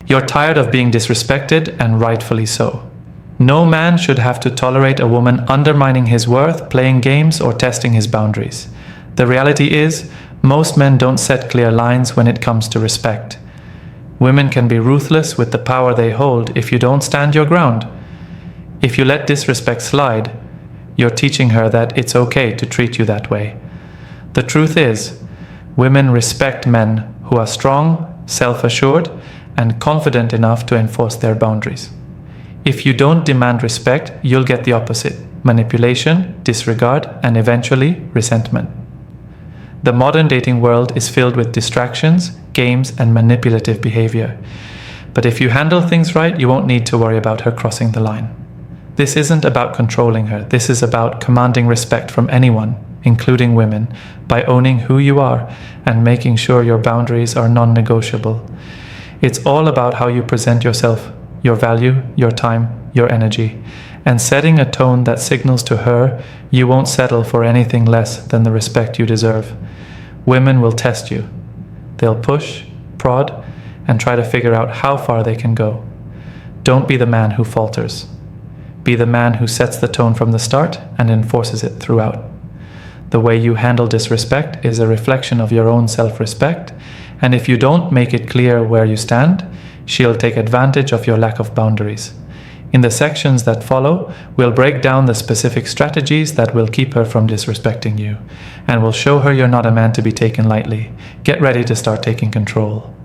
You're tired of being disrespected, and rightfully so. No man should have to tolerate a woman undermining his worth, playing games, or testing his boundaries. The reality is, most men don't set clear lines when it comes to respect. Women can be ruthless with the power they hold if you don't stand your ground. If you let disrespect slide, you're teaching her that it's okay to treat you that way. The truth is, women respect men who are strong, self-assured, and confident enough to enforce their boundaries. If you don't demand respect, you'll get the opposite: manipulation, disregard, and eventually resentment. The modern dating world is filled with distractions, games, and manipulative behavior. But if you handle things right, you won't need to worry about her crossing the line. This isn't about controlling her. This is about commanding respect from anyone, including women, by owning who you are and making sure your boundaries are non-negotiable. It's all about how you present yourself, your value, your time, your energy, and setting a tone that signals to her you won't settle for anything less than the respect you deserve. Women will test you. They'll push, prod, and try to figure out how far they can go. Don't be the man who falters. Be the man who sets the tone from the start and enforces it throughout. The way you handle disrespect is a reflection of your own self-respect, and if you don't make it clear where you stand, she'll take advantage of your lack of boundaries. In the sections that follow, we'll break down the specific strategies that will keep her from disrespecting you, and we'll show her you're not a man to be taken lightly. Get ready to start taking control.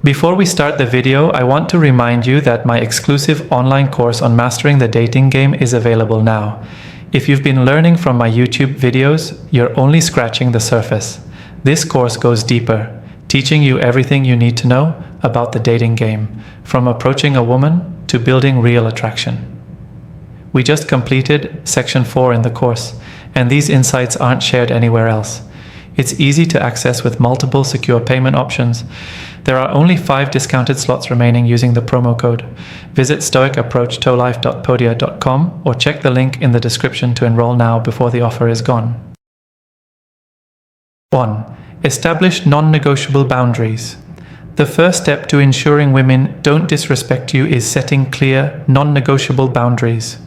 Before we start the video, I want to remind you that my exclusive online course on mastering the dating game is available now. If you've been learning from my YouTube videos, you're only scratching the surface. This course goes deeper, teaching you everything you need to know about the dating game, from approaching a woman to building real attraction. We just completed Section 4 in the course, and these insights aren't shared anywhere else. It's easy to access with multiple secure payment options. There are only 5 discounted slots remaining using the promo code. Visit stoicapproachtolife.podia.com or check the link in the description to enroll now before the offer is gone. 1. Establish non-negotiable boundaries. The first step to ensuring women don't disrespect you is setting clear, non-negotiable boundaries.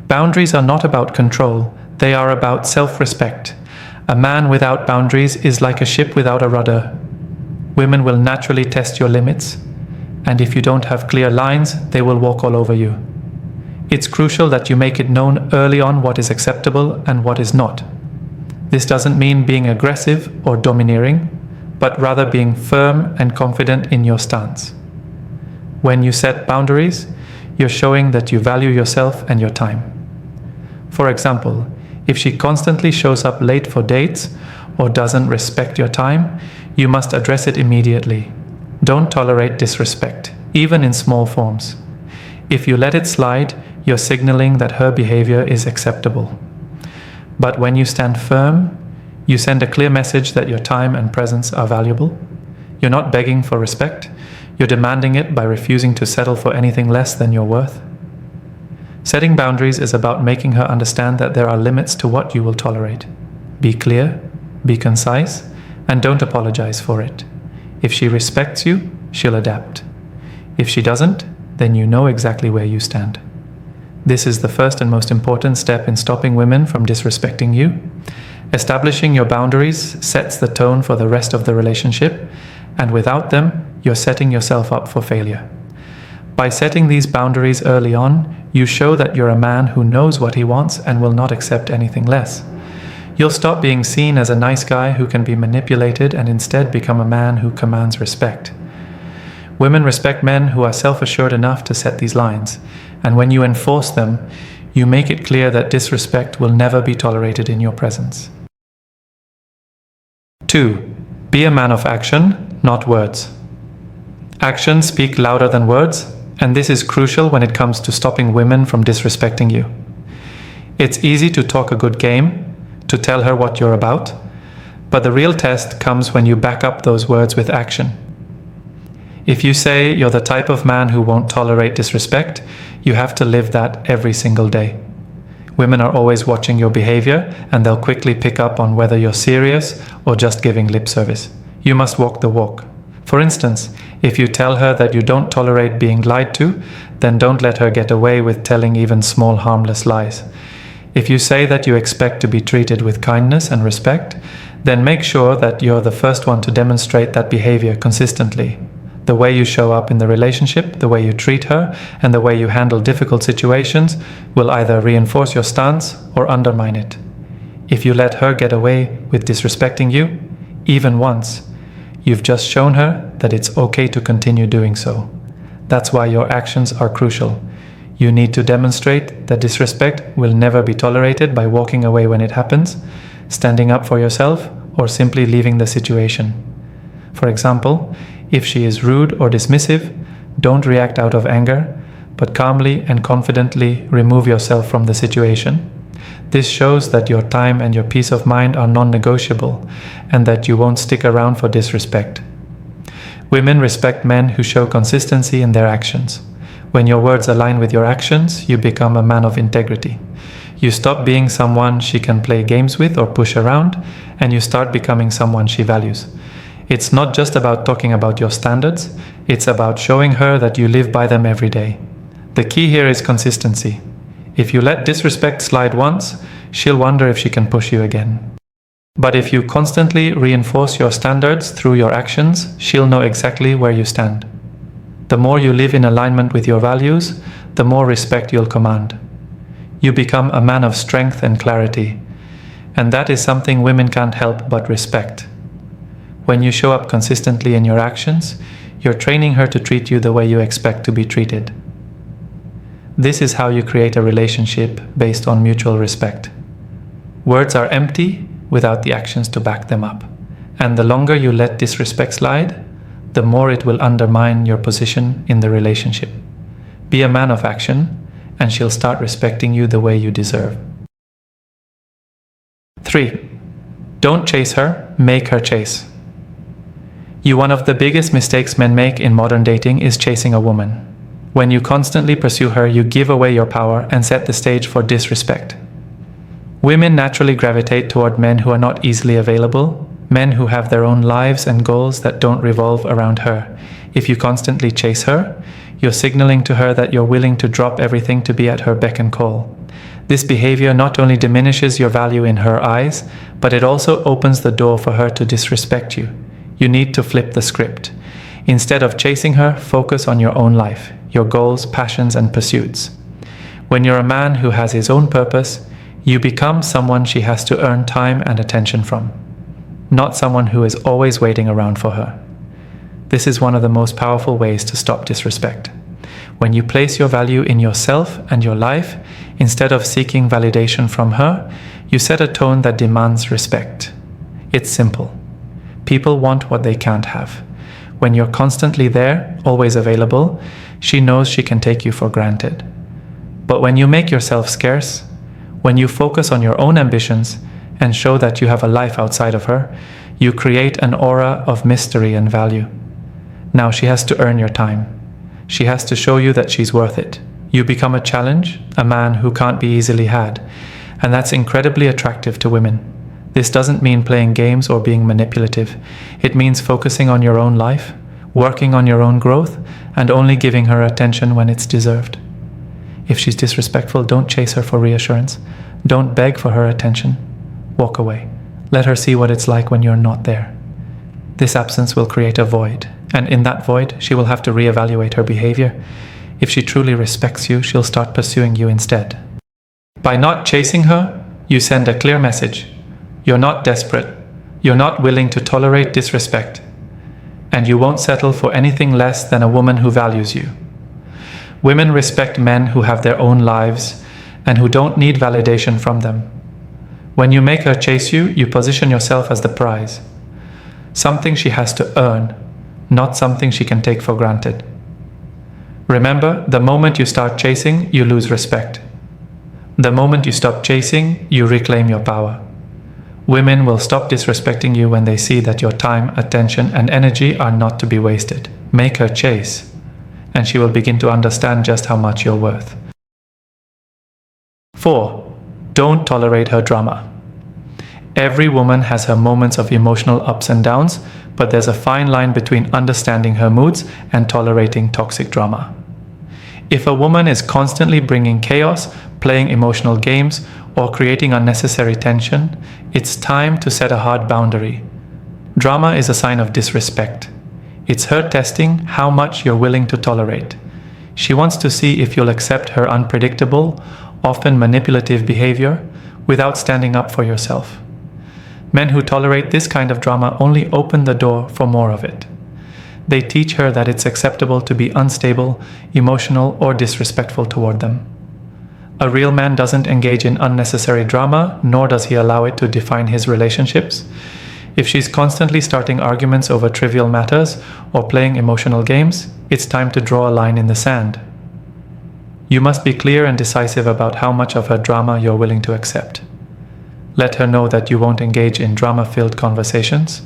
Boundaries are not about control, they are about self-respect. A man without boundaries is like a ship without a rudder. Women will naturally test your limits, and if you don't have clear lines, they will walk all over you. It's crucial that you make it known early on what is acceptable and what is not. This doesn't mean being aggressive or domineering, but rather being firm and confident in your stance. When you set boundaries, you're showing that you value yourself and your time. For example, if she constantly shows up late for dates or doesn't respect your time, you must address it immediately. Don't tolerate disrespect, even in small forms. If you let it slide, you're signaling that her behavior is acceptable. But when you stand firm, you send a clear message that your time and presence are valuable. You're not begging for respect, you're demanding it by refusing to settle for anything less than your worth. Setting boundaries is about making her understand that there are limits to what you will tolerate. Be clear, be concise, and don't apologize for it. If she respects you, she'll adapt. If she doesn't, then you know exactly where you stand. This is the first and most important step in stopping women from disrespecting you. Establishing your boundaries sets the tone for the rest of the relationship, and without them, you're setting yourself up for failure. By setting these boundaries early on, you show that you're a man who knows what he wants and will not accept anything less. You'll stop being seen as a nice guy who can be manipulated and instead become a man who commands respect. Women respect men who are self-assured enough to set these lines, and when you enforce them, you make it clear that disrespect will never be tolerated in your presence. 2. Be a man of action, not words. Actions speak louder than words, and this is crucial when it comes to stopping women from disrespecting you. It's easy to talk a good game, to tell her what you're about, but the real test comes when you back up those words with action. If you say you're the type of man who won't tolerate disrespect, you have to live that every single day. Women are always watching your behavior, and they'll quickly pick up on whether you're serious or just giving lip service. You must walk the walk. For instance, if you tell her that you don't tolerate being lied to, then don't let her get away with telling even small harmless lies. If you say that you expect to be treated with kindness and respect, then make sure that you're the first one to demonstrate that behavior consistently. The way you show up in the relationship, the way you treat her, and the way you handle difficult situations will either reinforce your stance or undermine it. If you let her get away with disrespecting you, even once, you've just shown her that it's okay to continue doing so. That's why your actions are crucial. You need to demonstrate that disrespect will never be tolerated by walking away when it happens, standing up for yourself, or simply leaving the situation. For example, if she is rude or dismissive, don't react out of anger, but calmly and confidently remove yourself from the situation. This shows that your time and your peace of mind are non-negotiable, and that you won't stick around for disrespect. Women respect men who show consistency in their actions. When your words align with your actions, you become a man of integrity. You stop being someone she can play games with or push around, and you start becoming someone she values. It's not just about talking about your standards, it's about showing her that you live by them every day. The key here is consistency. If you let disrespect slide once, she'll wonder if she can push you again. But if you constantly reinforce your standards through your actions, she'll know exactly where you stand. The more you live in alignment with your values, the more respect you'll command. You become a man of strength and clarity, and that is something women can't help but respect. When you show up consistently in your actions, you're training her to treat you the way you expect to be treated. This is how you create a relationship based on mutual respect. Words are empty without the actions to back them up, and the longer you let disrespect slide, the more it will undermine your position in the relationship. Be a man of action, and she'll start respecting you the way you deserve. 3. Don't chase her, make her chase. One of the biggest mistakes men make in modern dating is chasing a woman. When you constantly pursue her, you give away your power and set the stage for disrespect. Women naturally gravitate toward men who are not easily available, men who have their own lives and goals that don't revolve around her. If you constantly chase her, you're signaling to her that you're willing to drop everything to be at her beck and call. This behavior not only diminishes your value in her eyes, but it also opens the door for her to disrespect you. You need to flip the script. Instead of chasing her, focus on your own life, your goals, passions, and pursuits. When you're a man who has his own purpose, you become someone she has to earn time and attention from, not someone who is always waiting around for her. This is one of the most powerful ways to stop disrespect. When you place your value in yourself and your life, instead of seeking validation from her, you set a tone that demands respect. It's simple. People want what they can't have. When you're constantly there, always available, she knows she can take you for granted. But when you make yourself scarce, when you focus on your own ambitions and show that you have a life outside of her, you create an aura of mystery and value. Now she has to earn your time. She has to show you that she's worth it. You become a challenge, a man who can't be easily had, and that's incredibly attractive to women. This doesn't mean playing games or being manipulative. It means focusing on your own life, working on your own growth, and only giving her attention when it's deserved. If she's disrespectful, don't chase her for reassurance. Don't beg for her attention. Walk away. Let her see what it's like when you're not there. This absence will create a void, and in that void, she will have to reevaluate her behavior. If she truly respects you, she'll start pursuing you instead. By not chasing her, you send a clear message. You're not desperate. You're not willing to tolerate disrespect. And you won't settle for anything less than a woman who values you. Women respect men who have their own lives and who don't need validation from them. When you make her chase you, you position yourself as the prize. Something she has to earn, not something she can take for granted. Remember, the moment you start chasing, you lose respect. The moment you stop chasing, you reclaim your power. Women will stop disrespecting you when they see that your time, attention, and energy are not to be wasted. Make her chase, and she will begin to understand just how much you're worth. 4. Don't tolerate her drama. Every woman has her moments of emotional ups and downs, but there's a fine line between understanding her moods and tolerating toxic drama. If a woman is constantly bringing chaos, playing emotional games, or creating unnecessary tension, it's time to set a hard boundary. Drama is a sign of disrespect. It's her testing how much you're willing to tolerate. She wants to see if you'll accept her unpredictable, often manipulative behavior without standing up for yourself. Men who tolerate this kind of drama only open the door for more of it. They teach her that it's acceptable to be unstable, emotional, or disrespectful toward them. A real man doesn't engage in unnecessary drama, nor does he allow it to define his relationships. If she's constantly starting arguments over trivial matters or playing emotional games, it's time to draw a line in the sand. You must be clear and decisive about how much of her drama you're willing to accept. Let her know that you won't engage in drama-filled conversations,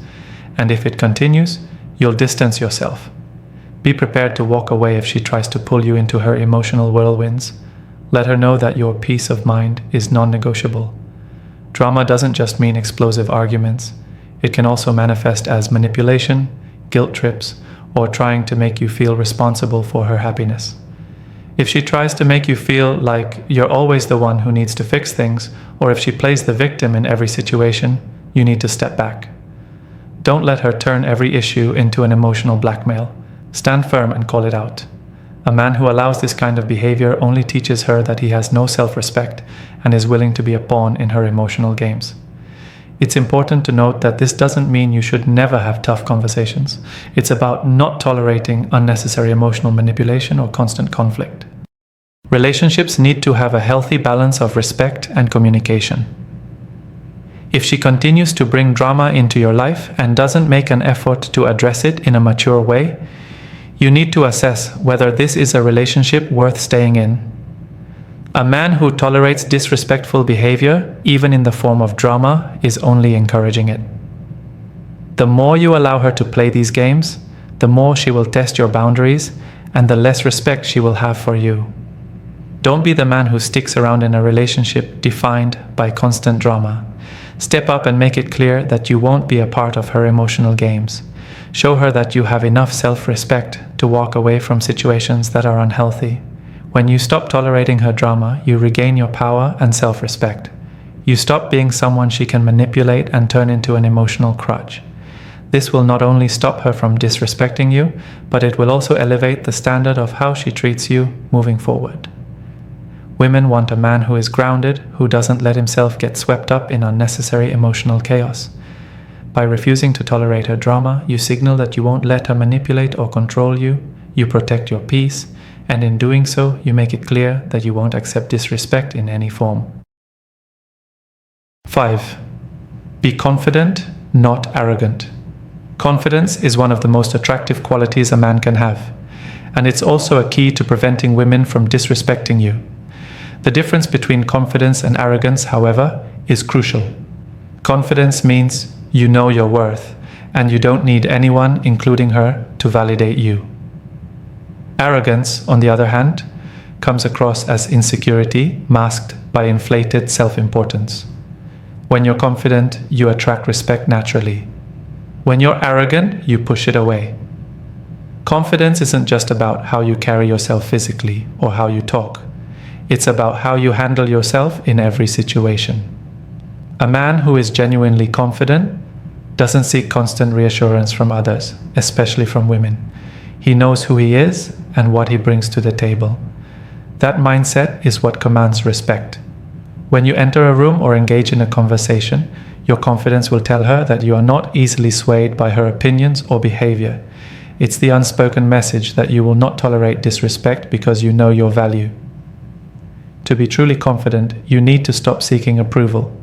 and if it continues, you'll distance yourself. Be prepared to walk away if she tries to pull you into her emotional whirlwinds. Let her know that your peace of mind is non-negotiable. Drama doesn't just mean explosive arguments. It can also manifest as manipulation, guilt trips, or trying to make you feel responsible for her happiness. If she tries to make you feel like you're always the one who needs to fix things, or if she plays the victim in every situation, you need to step back. Don't let her turn every issue into an emotional blackmail. Stand firm and call it out. A man who allows this kind of behavior only teaches her that he has no self-respect and is willing to be a pawn in her emotional games. It's important to note that this doesn't mean you should never have tough conversations. It's about not tolerating unnecessary emotional manipulation or constant conflict. Relationships need to have a healthy balance of respect and communication. If she continues to bring drama into your life and doesn't make an effort to address it in a mature way, you need to assess whether this is a relationship worth staying in. A man who tolerates disrespectful behavior, even in the form of drama, is only encouraging it. The more you allow her to play these games, the more she will test your boundaries and the less respect she will have for you. Don't be the man who sticks around in a relationship defined by constant drama. Step up and make it clear that you won't be a part of her emotional games. Show her that you have enough self-respect to walk away from situations that are unhealthy. When you stop tolerating her drama, you regain your power and self-respect. You stop being someone she can manipulate and turn into an emotional crutch. This will not only stop her from disrespecting you, but it will also elevate the standard of how she treats you moving forward. Women want a man who is grounded, who doesn't let himself get swept up in unnecessary emotional chaos. By refusing to tolerate her drama, you signal that you won't let her manipulate or control you, you protect your peace, and in doing so, you make it clear that you won't accept disrespect in any form. 5. Be confident, not arrogant. Confidence is one of the most attractive qualities a man can have, and it's also a key to preventing women from disrespecting you. The difference between confidence and arrogance, however, is crucial. Confidence means you know your worth, and you don't need anyone, including her, to validate you. Arrogance, on the other hand, comes across as insecurity masked by inflated self-importance. When you're confident, you attract respect naturally. When you're arrogant, you push it away. Confidence isn't just about how you carry yourself physically or how you talk. It's about how you handle yourself in every situation. A man who is genuinely confident doesn't seek constant reassurance from others, especially from women. He knows who he is and what he brings to the table. That mindset is what commands respect. When you enter a room or engage in a conversation, your confidence will tell her that you are not easily swayed by her opinions or behavior. It's the unspoken message that you will not tolerate disrespect because you know your value. To be truly confident, you need to stop seeking approval.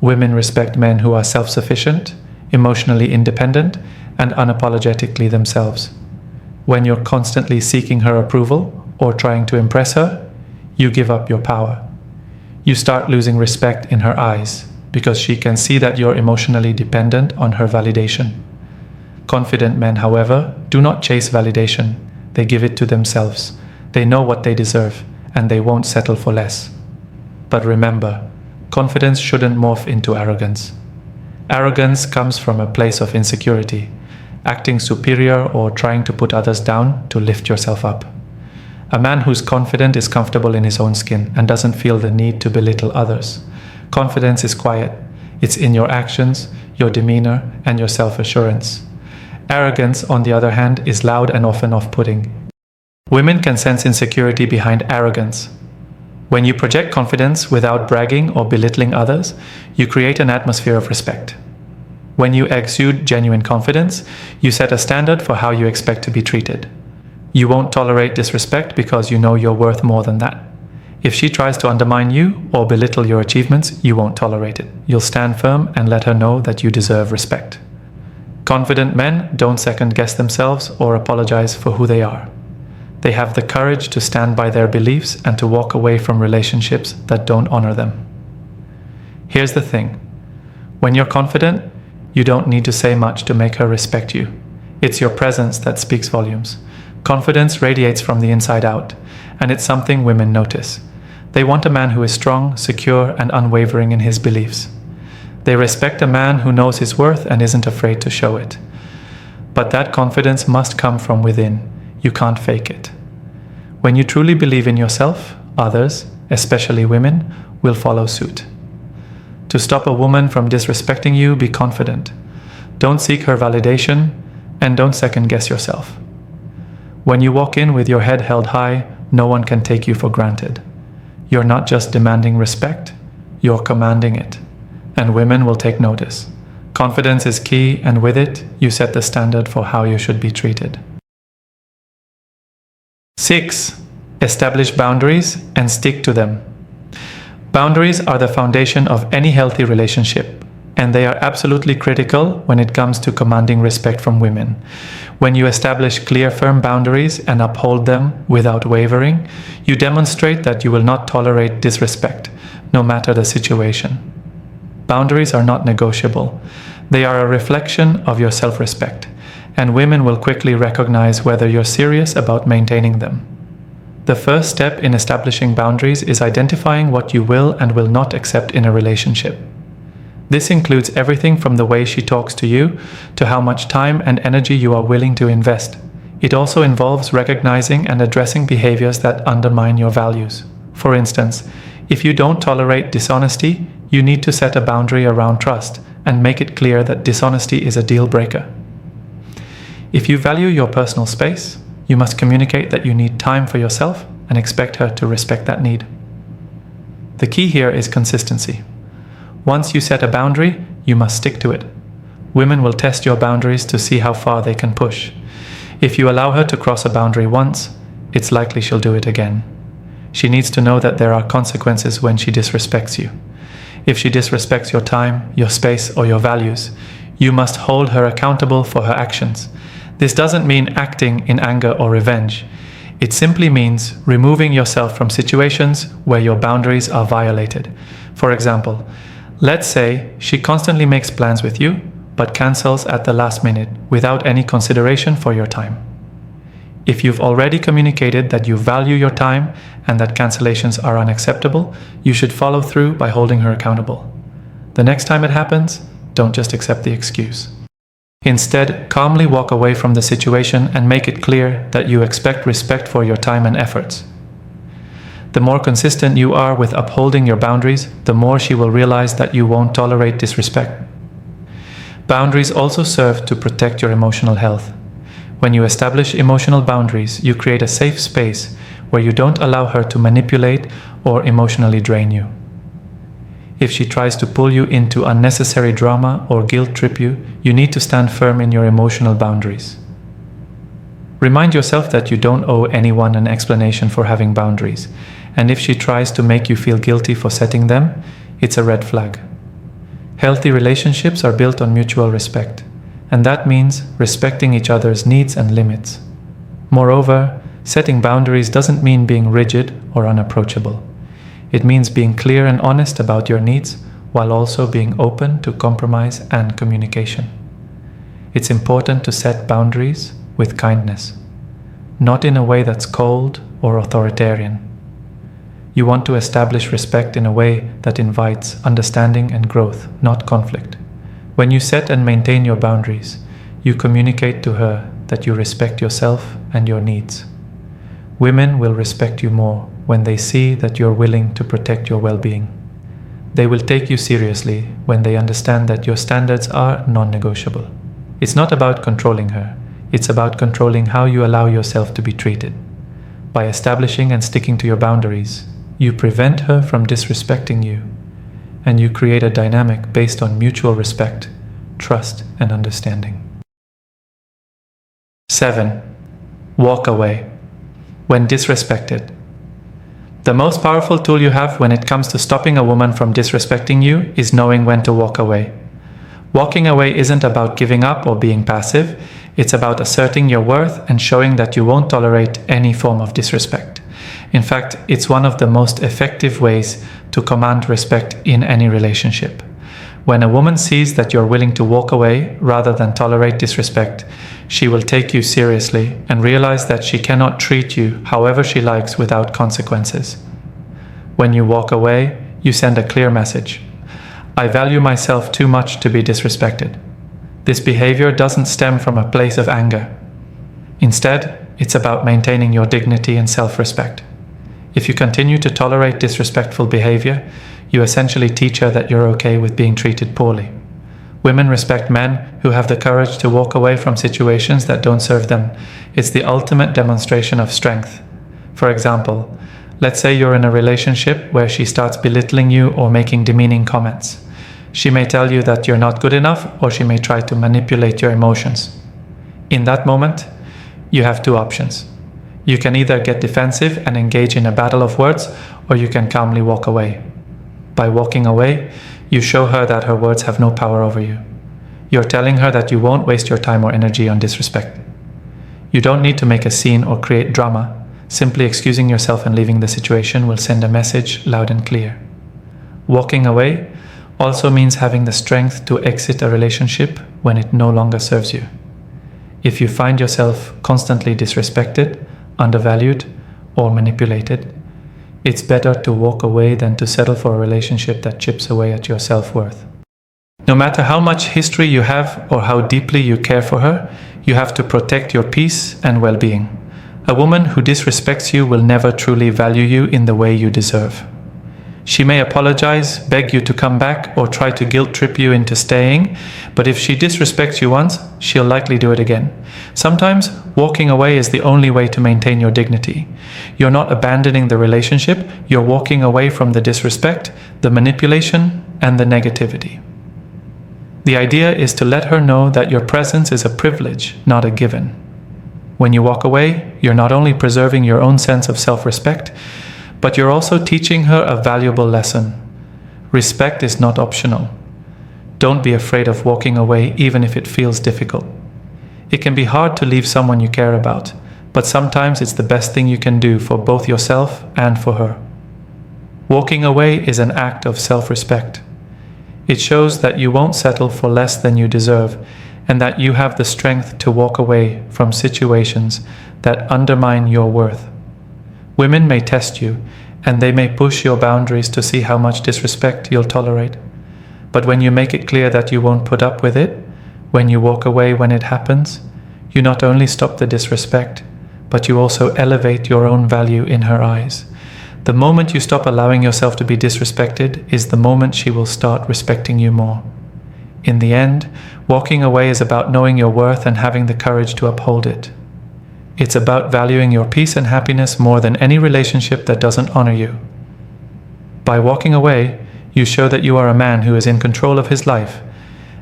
Women respect men who are self-sufficient, emotionally independent, and unapologetically themselves. When you're constantly seeking her approval or trying to impress her, you give up your power. You start losing respect in her eyes because she can see that you're emotionally dependent on her validation. Confident men, however, do not chase validation. They give it to themselves. They know what they deserve, and they won't settle for less. But remember, confidence shouldn't morph into arrogance. Arrogance comes from a place of insecurity, acting superior or trying to put others down to lift yourself up. A man who's confident is comfortable in his own skin and doesn't feel the need to belittle others. Confidence is quiet. It's in your actions, your demeanor, and your self-assurance. Arrogance, on the other hand, is loud and often off-putting. Women can sense insecurity behind arrogance. When you project confidence without bragging or belittling others, you create an atmosphere of respect. When you exude genuine confidence, you set a standard for how you expect to be treated. You won't tolerate disrespect because you know you're worth more than that. If she tries to undermine you or belittle your achievements, you won't tolerate it. You'll stand firm and let her know that you deserve respect. Confident men don't second-guess themselves or apologize for who they are. They have the courage to stand by their beliefs and to walk away from relationships that don't honor them. Here's the thing. When you're confident, you don't need to say much to make her respect you. It's your presence that speaks volumes. Confidence radiates from the inside out, and it's something women notice. They want a man who is strong, secure, and unwavering in his beliefs. They respect a man who knows his worth and isn't afraid to show it. But that confidence must come from within. You can't fake it. When you truly believe in yourself, others, especially women, will follow suit. To stop a woman from disrespecting you, be confident. Don't seek her validation, and don't second-guess yourself. When you walk in with your head held high, no one can take you for granted. You're not just demanding respect, you're commanding it. And women will take notice. Confidence is key, and with it, you set the standard for how you should be treated. 6. Establish boundaries and stick to them. Boundaries are the foundation of any healthy relationship, and they are absolutely critical when it comes to commanding respect from women. When you establish clear, firm boundaries and uphold them without wavering, you demonstrate that you will not tolerate disrespect, no matter the situation. Boundaries are not negotiable. They are a reflection of your self-respect, and women will quickly recognize whether you're serious about maintaining them. The first step in establishing boundaries is identifying what you will and will not accept in a relationship. This includes everything from the way she talks to you to how much time and energy you are willing to invest. It also involves recognizing and addressing behaviors that undermine your values. For instance, if you don't tolerate dishonesty, you need to set a boundary around trust and make it clear that dishonesty is a deal breaker. If you value your personal space, you must communicate that you need time for yourself and expect her to respect that need. The key here is consistency. Once you set a boundary, you must stick to it. Women will test your boundaries to see how far they can push. If you allow her to cross a boundary once, it's likely she'll do it again. She needs to know that there are consequences when she disrespects you. If she disrespects your time, your space, or your values, you must hold her accountable for her actions. This doesn't mean acting in anger or revenge. It simply means removing yourself from situations where your boundaries are violated. For example, let's say she constantly makes plans with you, but cancels at the last minute without any consideration for your time. If you've already communicated that you value your time and that cancellations are unacceptable, you should follow through by holding her accountable. The next time it happens, don't just accept the excuse. Instead, calmly walk away from the situation and make it clear that you expect respect for your time and efforts. The more consistent you are with upholding your boundaries, the more she will realize that you won't tolerate disrespect. Boundaries also serve to protect your emotional health. When you establish emotional boundaries, you create a safe space where you don't allow her to manipulate or emotionally drain you. If she tries to pull you into unnecessary drama or guilt trip you, you need to stand firm in your emotional boundaries. Remind yourself that you don't owe anyone an explanation for having boundaries, and if she tries to make you feel guilty for setting them, it's a red flag. Healthy relationships are built on mutual respect, and that means respecting each other's needs and limits. Moreover, setting boundaries doesn't mean being rigid or unapproachable. It means being clear and honest about your needs while also being open to compromise and communication. It's important to set boundaries with kindness, not in a way that's cold or authoritarian. You want to establish respect in a way that invites understanding and growth, not conflict. When you set and maintain your boundaries, you communicate to her that you respect yourself and your needs. Women will respect you more when they see that you're willing to protect your well-being. They will take you seriously when they understand that your standards are non-negotiable. It's not about controlling her, it's about controlling how you allow yourself to be treated. By establishing and sticking to your boundaries, you prevent her from disrespecting you, and you create a dynamic based on mutual respect, trust, and understanding. 7. Walk away. When disrespected. The most powerful tool you have when it comes to stopping a woman from disrespecting you is knowing when to walk away. Walking away isn't about giving up or being passive, it's about asserting your worth and showing that you won't tolerate any form of disrespect. In fact, it's one of the most effective ways to command respect in any relationship. When a woman sees that you're willing to walk away rather than tolerate disrespect, she will take you seriously and realize that she cannot treat you however she likes without consequences. When you walk away, you send a clear message. I value myself too much to be disrespected. This behavior doesn't stem from a place of anger. Instead, it's about maintaining your dignity and self-respect. If you continue to tolerate disrespectful behavior, you essentially teach her that you're okay with being treated poorly. Women respect men who have the courage to walk away from situations that don't serve them. It's the ultimate demonstration of strength. For example, let's say you're in a relationship where she starts belittling you or making demeaning comments. She may tell you that you're not good enough, or she may try to manipulate your emotions. In that moment, you have two options. You can either get defensive and engage in a battle of words, or you can calmly walk away. By walking away, you show her that her words have no power over you. You're telling her that you won't waste your time or energy on disrespect. You don't need to make a scene or create drama. Simply excusing yourself and leaving the situation will send a message loud and clear. Walking away also means having the strength to exit a relationship when it no longer serves you. If you find yourself constantly disrespected, undervalued, or manipulated, it's better to walk away than to settle for a relationship that chips away at your self-worth. No matter how much history you have or how deeply you care for her, you have to protect your peace and well-being. A woman who disrespects you will never truly value you in the way you deserve. She may apologize, beg you to come back, or try to guilt-trip you into staying, but if she disrespects you once, she'll likely do it again. Sometimes, walking away is the only way to maintain your dignity. You're not abandoning the relationship, you're walking away from the disrespect, the manipulation, and the negativity. The idea is to let her know that your presence is a privilege, not a given. When you walk away, you're not only preserving your own sense of self-respect, but you're also teaching her a valuable lesson. Respect is not optional. Don't be afraid of walking away even if it feels difficult. It can be hard to leave someone you care about, but sometimes it's the best thing you can do for both yourself and for her. Walking away is an act of self-respect. It shows that you won't settle for less than you deserve, and that you have the strength to walk away from situations that undermine your worth. Women may test you, and they may push your boundaries to see how much disrespect you'll tolerate. But when you make it clear that you won't put up with it, when you walk away when it happens, you not only stop the disrespect, but you also elevate your own value in her eyes. The moment you stop allowing yourself to be disrespected is the moment she will start respecting you more. In the end, walking away is about knowing your worth and having the courage to uphold it. It's about valuing your peace and happiness more than any relationship that doesn't honor you. By walking away, you show that you are a man who is in control of his life,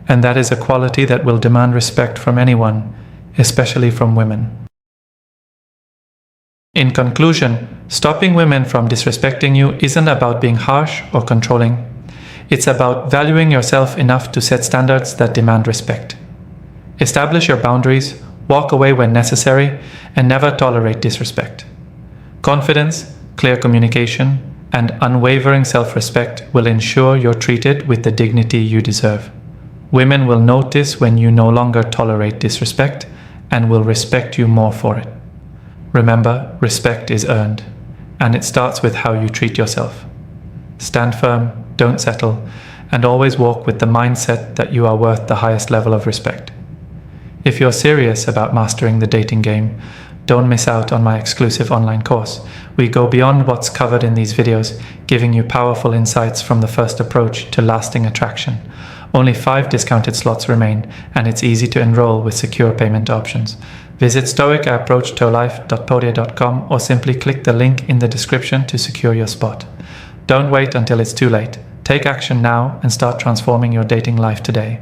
and that is a quality that will demand respect from anyone, especially from women. In conclusion, stopping women from disrespecting you isn't about being harsh or controlling. It's about valuing yourself enough to set standards that demand respect. Establish your boundaries, walk away when necessary, and never tolerate disrespect. Confidence, clear communication, and unwavering self-respect will ensure you're treated with the dignity you deserve. Women will notice when you no longer tolerate disrespect and will respect you more for it. Remember, respect is earned, and it starts with how you treat yourself. Stand firm, don't settle, and always walk with the mindset that you are worth the highest level of respect. If you're serious about mastering the dating game, don't miss out on my exclusive online course. We go beyond what's covered in these videos, giving you powerful insights from the first approach to lasting attraction. Only 5 discounted slots remain, and it's easy to enroll with secure payment options. Visit stoicapproachtolife.podia.com or simply click the link in the description to secure your spot. Don't wait until it's too late. Take action now and start transforming your dating life today.